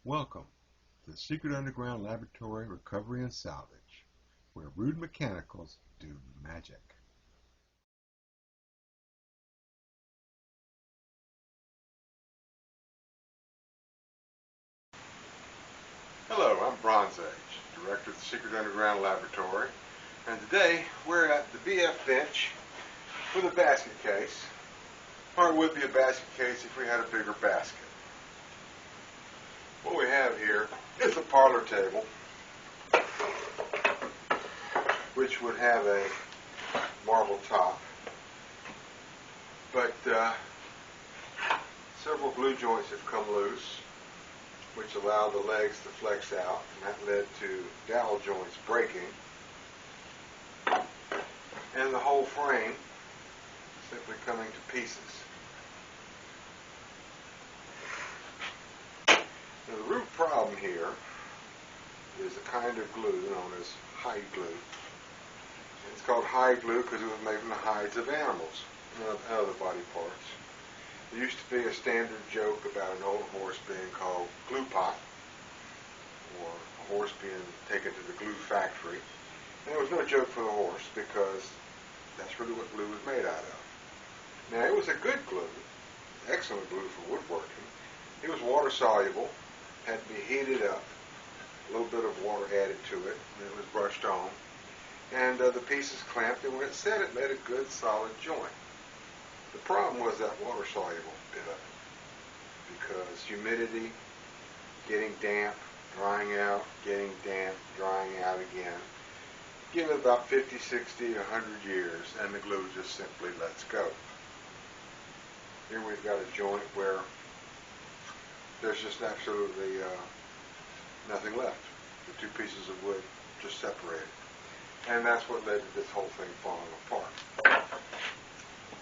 Welcome to the Secret Underground Laboratory Recovery and Salvage, where rude mechanicals do magic. Hello, I'm Bronze Age, Director of the Secret Underground Laboratory, and today we're at the BF bench with a basket case, or it would be a basket case if we had a bigger basket. What we have here is a parlor table, which would have a marble top, but several glue joints have come loose, which allow the legs to flex out, and that led to dowel joints breaking, and the whole frame simply coming to pieces. Now, the root problem here is a kind of glue known as hide glue. And it's called hide glue because it was made from the hides of animals and of other body parts. There used to be a standard joke about an old horse being called glue pot, or a horse being taken to the glue factory. And it was no joke for the horse because that's really what glue was made out of. Now, it was a good glue, excellent glue for woodworking. It was water soluble, had to be heated up, a little bit of water added to it, and it was brushed on. And the pieces clamped, and when it set, it made a good solid joint. The problem was that water soluble bit of it, because humidity, getting damp, drying out, getting damp, drying out again. Give it about 50, 60, 100 years, and the glue just simply lets go. Here we've got a joint where there's just absolutely nothing left. The two pieces of wood just separated. And that's what led to this whole thing falling apart.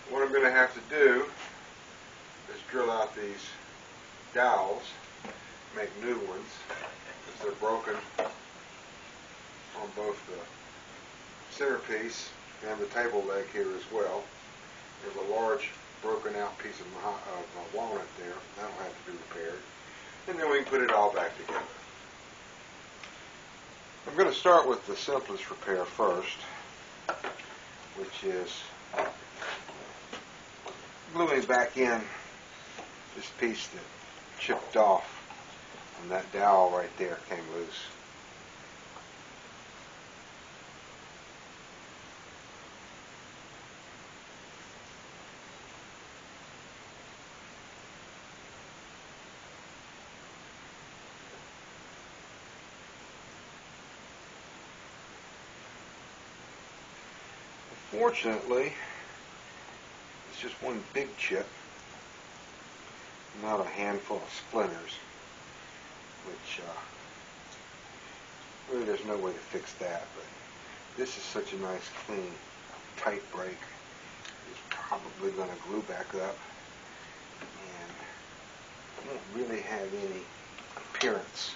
What I'm going to have to do is drill out these dowels, make new ones, because they're broken on both the centerpiece and the table leg here as well. There's a large broken out piece of walnut there. That'll have to be repaired. And then we can put it all back together. I'm going to start with the simplest repair first, which is gluing back in this piece that chipped off, and that dowel right there came loose. Fortunately, it's just one big chip, not a handful of splinters, which really there's no way to fix that, but this is such a nice, clean, tight break. It's probably going to glue back up and won't really have any appearance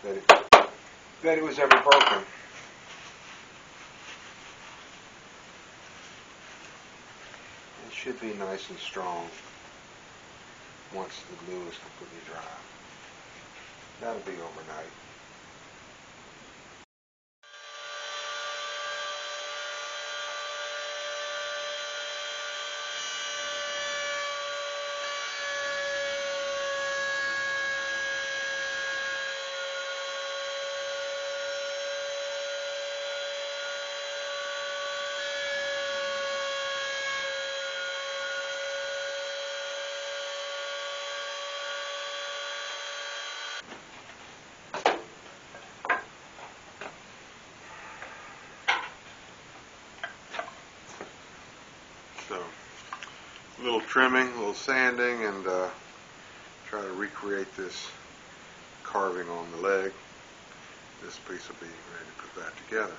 that it was ever broken. It should be nice and strong once the glue is completely dry. That'll be overnight. So, a little trimming, a little sanding, and try to recreate this carving on the leg. This piece will be ready to put back together.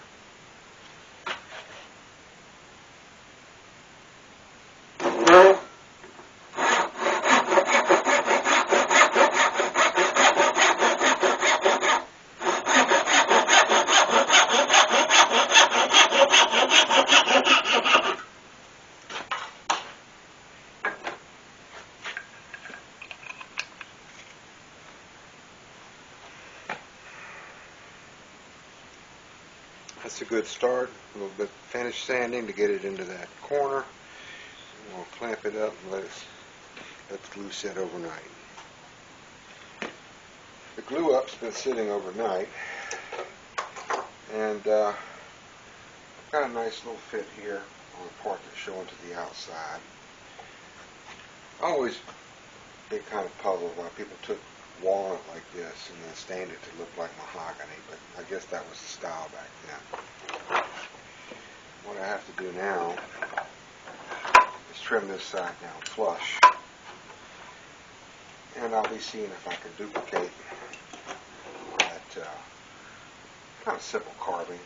That's a good start. A little bit finish sanding to get it into that corner. And we'll clamp it up and let the glue set overnight. The glue up's been sitting overnight, and I've got a nice little fit here on the part that's showing to the outside. I always been kind of puzzled why people took walnut like this and then stained it to look like mahogany, but I guess that was the style back then. What I have to do now is trim this side down flush, and I'll be seeing if I can duplicate that kind of simple carving,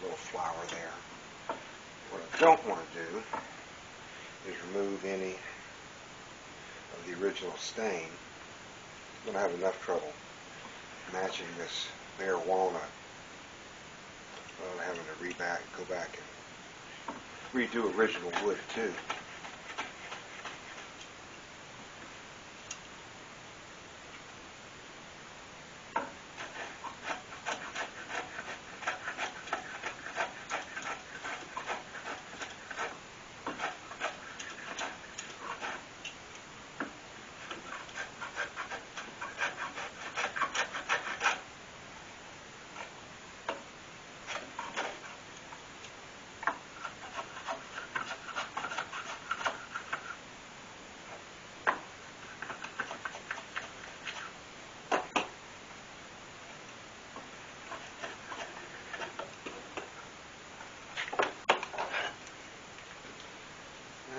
little flower there. What I don't want to do is remove any of the original stain. I'm going to have enough trouble matching this bare walnut without having to go back and redo original wood too.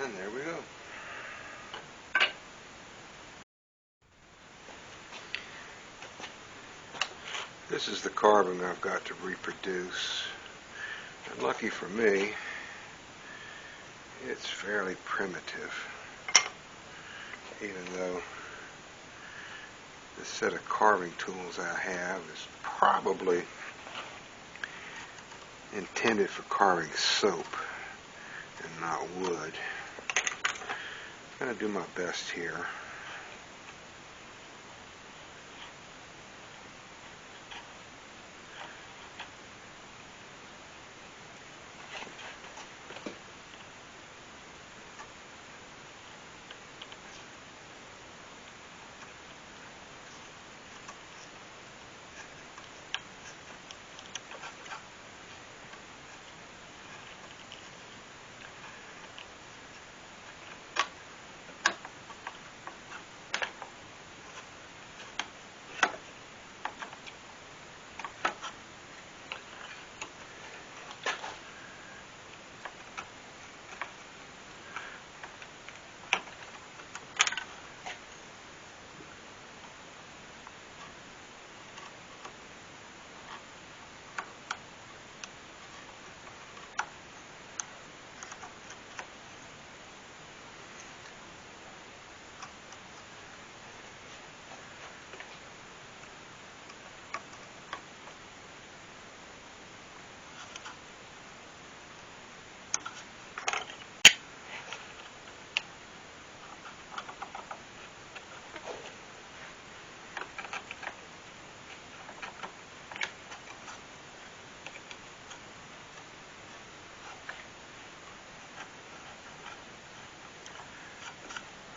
And there we go. This is the carving I've got to reproduce. And lucky for me, it's fairly primitive, even though the set of carving tools I have is probably intended for carving soap and not wood. I'm going to do my best here.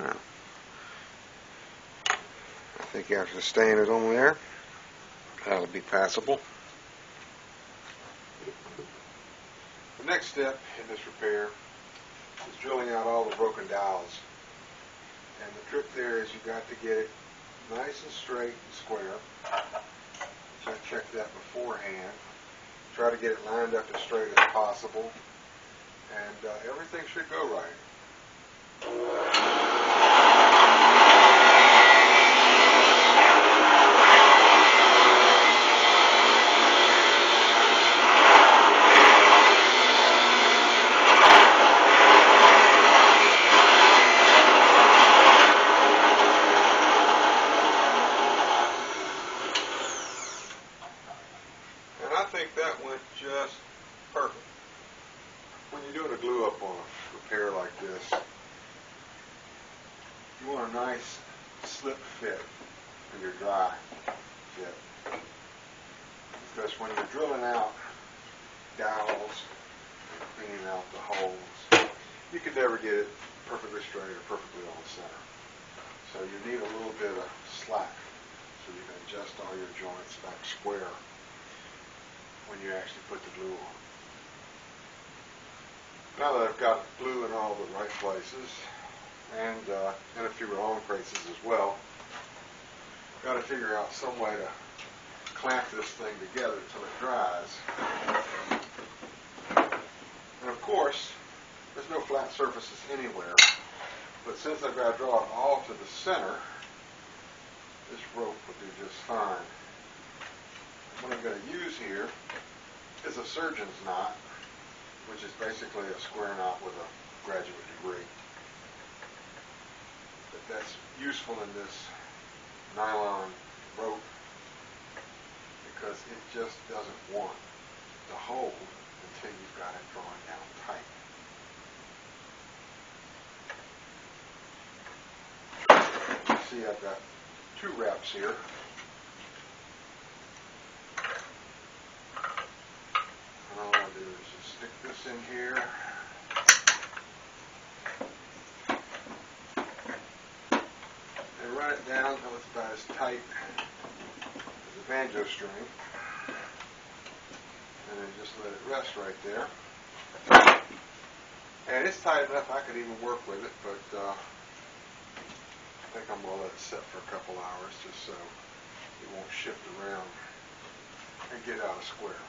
Now, I think after staying it on there, that'll be passable. The next step in this repair is drilling out all the broken dowels. And the trick there is you've got to get it nice and straight and square. So I checked that beforehand. Try to get it lined up as straight as possible, and everything should go right. I think that went just perfect. When you're doing a glue up on a repair like this, you want a nice slip fit for your dry fit. Because when you're drilling out dowels, cleaning out the holes. You can never get it perfectly straight or perfectly on center. So you need a little bit of slack so you can adjust all your joints back square when you actually put the glue on. Now that I've got glue in all the right places and a few wrong places as well, I've got to figure out some way to clamp this thing together until it dries. And of course, there's no flat surfaces anywhere, but since I've got to draw it all to the center, this rope will do just fine. What I'm going to use here is a surgeon's knot, which is basically a square knot with a graduate degree. But that's useful in this nylon rope because it just doesn't want to hold until you've got it drawn down tight. You see, I've got 2 wraps here. And all I do is just stick this in here. And run it down until it's about as tight as a banjo string. And then just let it rest right there. And it's tight enough I could even work with it, but I think I'm going to let it set for a couple hours just so it won't shift around and get out of square.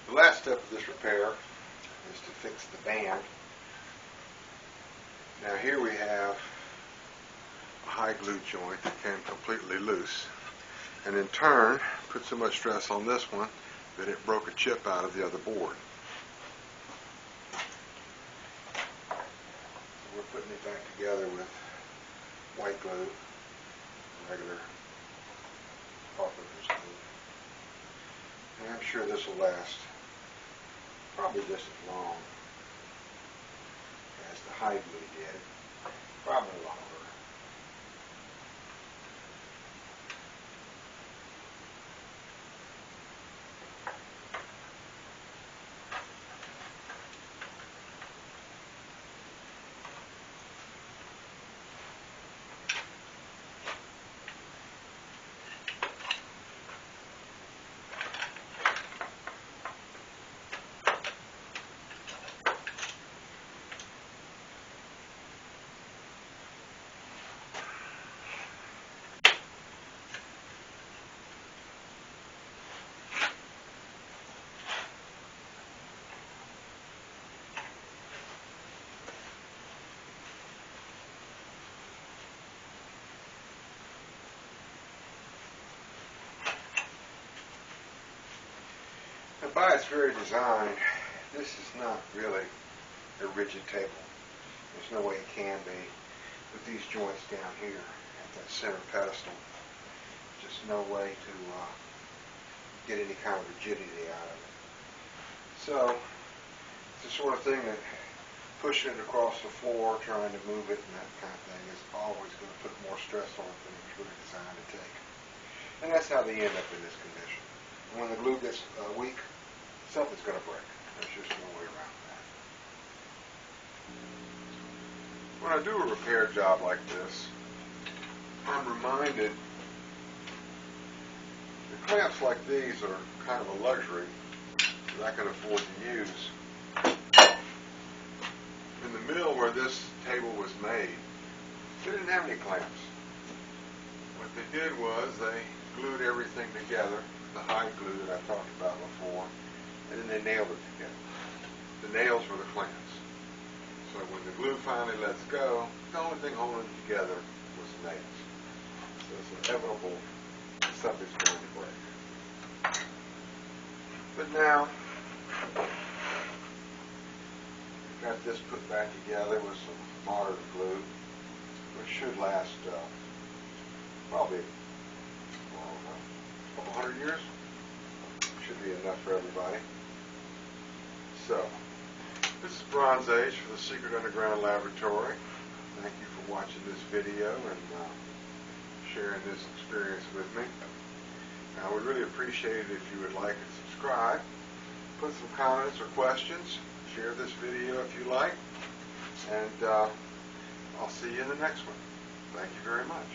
The last step of this repair is to fix the band. Now here we have a high glue joint that came completely loose, and in turn put so much stress on this one that it broke a chip out of the other board. So we're putting it back together with white glue, regular carpenter's glue. And I'm sure this will last probably just as long as the high glue did, probably longer. And by its very design, this is not really a rigid table. There's no way it can be with these joints down here at that center pedestal. Just no way to get any kind of rigidity out of it. So it's the sort of thing that pushing it across the floor, trying to move it and that kind of thing is always going to put more stress on it than it's really designed to take. And that's how they end up in this condition. When the glue gets weak, something's going to break. There's just no way around that. When I do a repair job like this, I'm reminded that clamps like these are kind of a luxury that I can afford to use. In the mill where this table was made, they didn't have any clamps. What they did was they glued everything together, the high glue that I talked about before, and then they nailed it together. The nails were the clamps. So when the glue finally lets go, the only thing holding it together was the nails. So it's inevitable that something's going to break. But now, we've got this put back together with some modern glue, which should last probably, a couple hundred years. Should be enough for everybody. So, this is Bronze Age for the Secret Underground Laboratory. Thank you for watching this video and sharing this experience with me. I would really appreciate it if you would like and subscribe. Put some comments or questions. Share this video if you like. And I'll see you in the next one. Thank you very much.